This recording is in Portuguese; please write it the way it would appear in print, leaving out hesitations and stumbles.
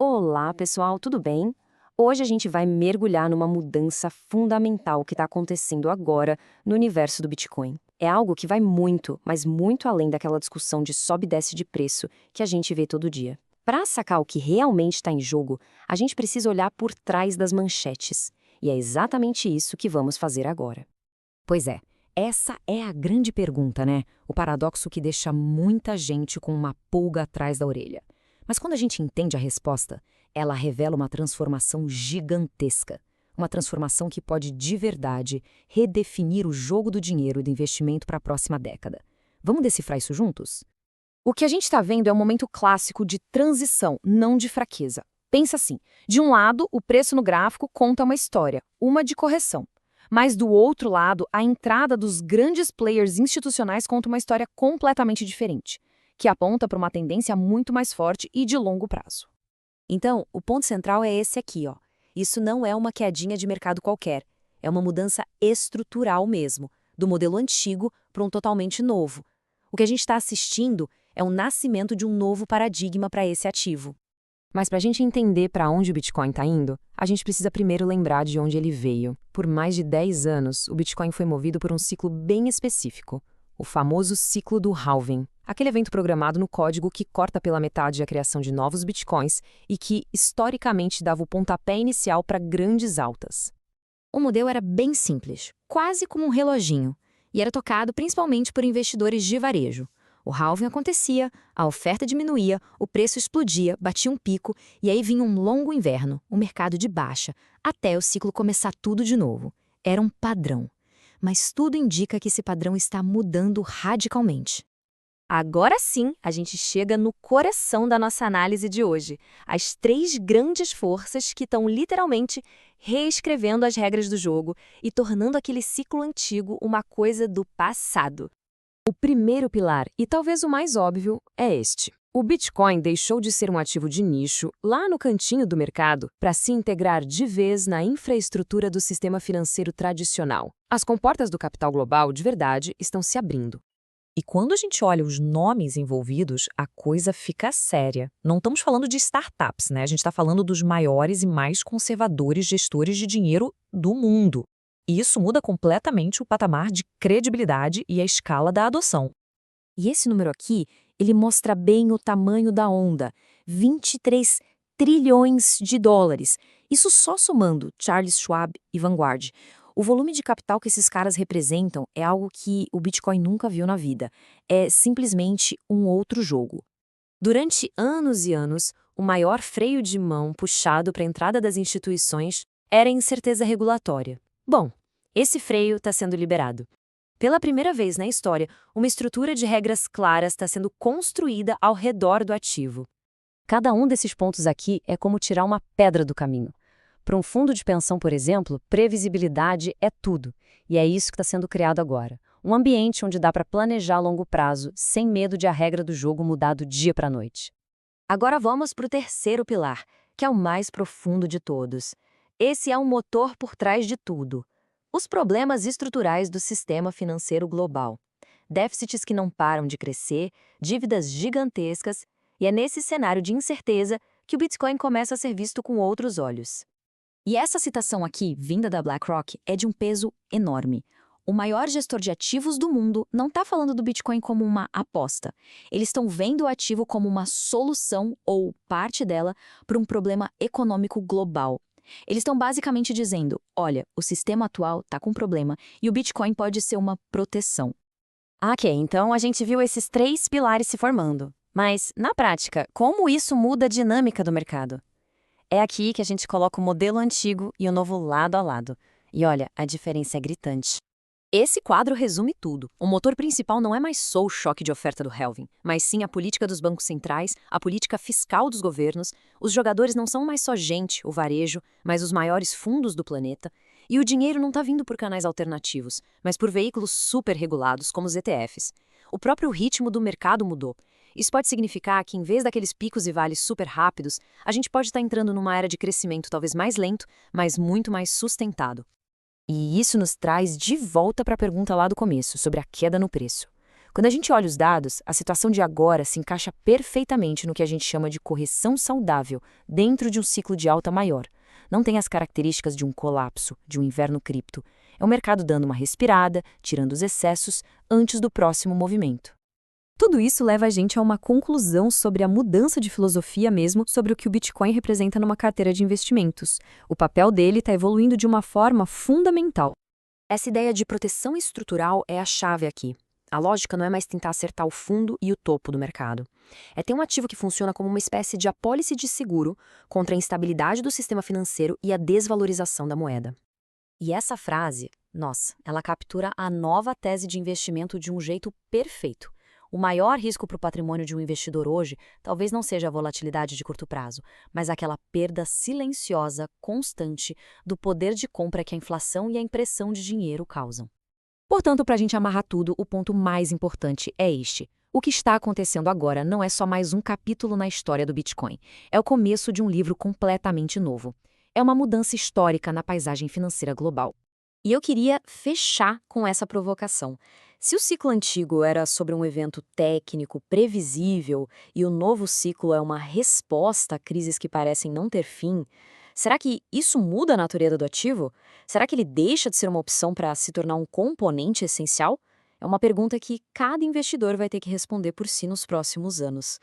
Olá, pessoal, tudo bem? Hoje a gente vai mergulhar numa mudança fundamental que está acontecendo agora no universo do Bitcoin. É algo que vai muito, mas muito além daquela discussão de sobe e desce de preço que a gente vê todo dia. Para sacar o que realmente está em jogo, a gente precisa olhar por trás das manchetes. E é exatamente isso que vamos fazer agora. Pois é, essa é a grande pergunta, né? O paradoxo que deixa muita gente com uma pulga atrás da orelha. Mas quando a gente entende a resposta, ela revela uma transformação gigantesca. Uma transformação que pode, de verdade, redefinir o jogo do dinheiro e do investimento para a próxima década. Vamos decifrar isso juntos? O que a gente está vendo é um momento clássico de transição, não de fraqueza. Pensa assim: de um lado, o preço no gráfico conta uma história, uma de correção. Mas do outro lado, a entrada dos grandes players institucionais conta uma história completamente diferente, que aponta para uma tendência muito mais forte e de longo prazo. Então, o ponto central é esse aqui, ó. Isso não é uma quedinha de mercado qualquer. É uma mudança estrutural mesmo, do modelo antigo para um totalmente novo. O que a gente está assistindo é o nascimento de um novo paradigma para esse ativo. Mas para a gente entender para onde o Bitcoin está indo, a gente precisa primeiro lembrar de onde ele veio. Por mais de 10 anos, o Bitcoin foi movido por um ciclo bem específico, o famoso ciclo do halving, aquele evento programado no código que corta pela metade a criação de novos Bitcoins e que, historicamente, dava o pontapé inicial para grandes altas. O modelo era bem simples, quase como um reloginho, e era tocado principalmente por investidores de varejo. O halving acontecia, a oferta diminuía, o preço explodia, batia um pico, e aí vinha um longo inverno, um mercado de baixa, até o ciclo começar tudo de novo. Era um padrão. Mas tudo indica que esse padrão está mudando radicalmente. Agora sim, a gente chega no coração da nossa análise de hoje. As três grandes forças que estão literalmente reescrevendo as regras do jogo e tornando aquele ciclo antigo uma coisa do passado. O primeiro pilar, e talvez o mais óbvio, é este. O Bitcoin deixou de ser um ativo de nicho, lá no cantinho do mercado, para se integrar de vez na infraestrutura do sistema financeiro tradicional. As comportas do capital global, de verdade, estão se abrindo. E quando a gente olha os nomes envolvidos, a coisa fica séria. Não estamos falando de startups, né? A gente está falando dos maiores e mais conservadores gestores de dinheiro do mundo. E isso muda completamente o patamar de credibilidade e a escala da adoção. E esse número aqui, ele mostra bem o tamanho da onda: 23 trilhões de dólares. Isso só somando Charles Schwab e Vanguard. O volume de capital que esses caras representam é algo que o Bitcoin nunca viu na vida. É simplesmente um outro jogo. Durante anos e anos, o maior freio de mão puxado para a entrada das instituições era a incerteza regulatória. Bom, esse freio está sendo liberado. Pela primeira vez na história, uma estrutura de regras claras está sendo construída ao redor do ativo. Cada um desses pontos aqui é como tirar uma pedra do caminho. Para um fundo de pensão, por exemplo, previsibilidade é tudo. E é isso que está sendo criado agora. Um ambiente onde dá para planejar a longo prazo, sem medo de a regra do jogo mudar do dia para a noite. Agora vamos para o terceiro pilar, que é o mais profundo de todos. Esse é o motor por trás de tudo: os problemas estruturais do sistema financeiro global. Déficits que não param de crescer, dívidas gigantescas, e é nesse cenário de incerteza que o Bitcoin começa a ser visto com outros olhos. E essa citação aqui, vinda da BlackRock, é de um peso enorme. O maior gestor de ativos do mundo não está falando do Bitcoin como uma aposta. Eles estão vendo o ativo como uma solução, ou parte dela, para um problema econômico global. Eles estão basicamente dizendo: olha, o sistema atual está com problema e o Bitcoin pode ser uma proteção. Ok, então a gente viu esses três pilares se formando. Mas, na prática, como isso muda a dinâmica do mercado? É aqui que a gente coloca o modelo antigo e o novo lado a lado. E olha, a diferença é gritante. Esse quadro resume tudo. O motor principal não é mais só o choque de oferta do halving, mas sim a política dos bancos centrais, a política fiscal dos governos. Os jogadores não são mais só gente, o varejo, mas os maiores fundos do planeta. E o dinheiro não está vindo por canais alternativos, mas por veículos super regulados, como os ETFs. O próprio ritmo do mercado mudou. Isso pode significar que, em vez daqueles picos e vales super rápidos, a gente pode estar entrando numa era de crescimento talvez mais lento, mas muito mais sustentado. E isso nos traz de volta para a pergunta lá do começo, sobre a queda no preço. Quando a gente olha os dados, a situação de agora se encaixa perfeitamente no que a gente chama de correção saudável, dentro de um ciclo de alta maior. Não tem as características de um colapso, de um inverno cripto. É o mercado dando uma respirada, tirando os excessos, antes do próximo movimento. Tudo isso leva a gente a uma conclusão sobre a mudança de filosofia mesmo sobre o que o Bitcoin representa numa carteira de investimentos. O papel dele está evoluindo de uma forma fundamental. Essa ideia de proteção estrutural é a chave aqui. A lógica não é mais tentar acertar o fundo e o topo do mercado. É ter um ativo que funciona como uma espécie de apólice de seguro contra a instabilidade do sistema financeiro e a desvalorização da moeda. E essa frase, nossa, ela captura a nova tese de investimento de um jeito perfeito. O maior risco para o patrimônio de um investidor hoje talvez não seja a volatilidade de curto prazo, mas aquela perda silenciosa, constante, do poder de compra que a inflação e a impressão de dinheiro causam. Portanto, para a gente amarrar tudo, o ponto mais importante é este. O que está acontecendo agora não é só mais um capítulo na história do Bitcoin. É o começo de um livro completamente novo. É uma mudança histórica na paisagem financeira global. E eu queria fechar com essa provocação. Se o ciclo antigo era sobre um evento técnico, previsível, e o novo ciclo é uma resposta a crises que parecem não ter fim, será que isso muda a natureza do ativo? Será que ele deixa de ser uma opção para se tornar um componente essencial? É uma pergunta que cada investidor vai ter que responder por si nos próximos anos.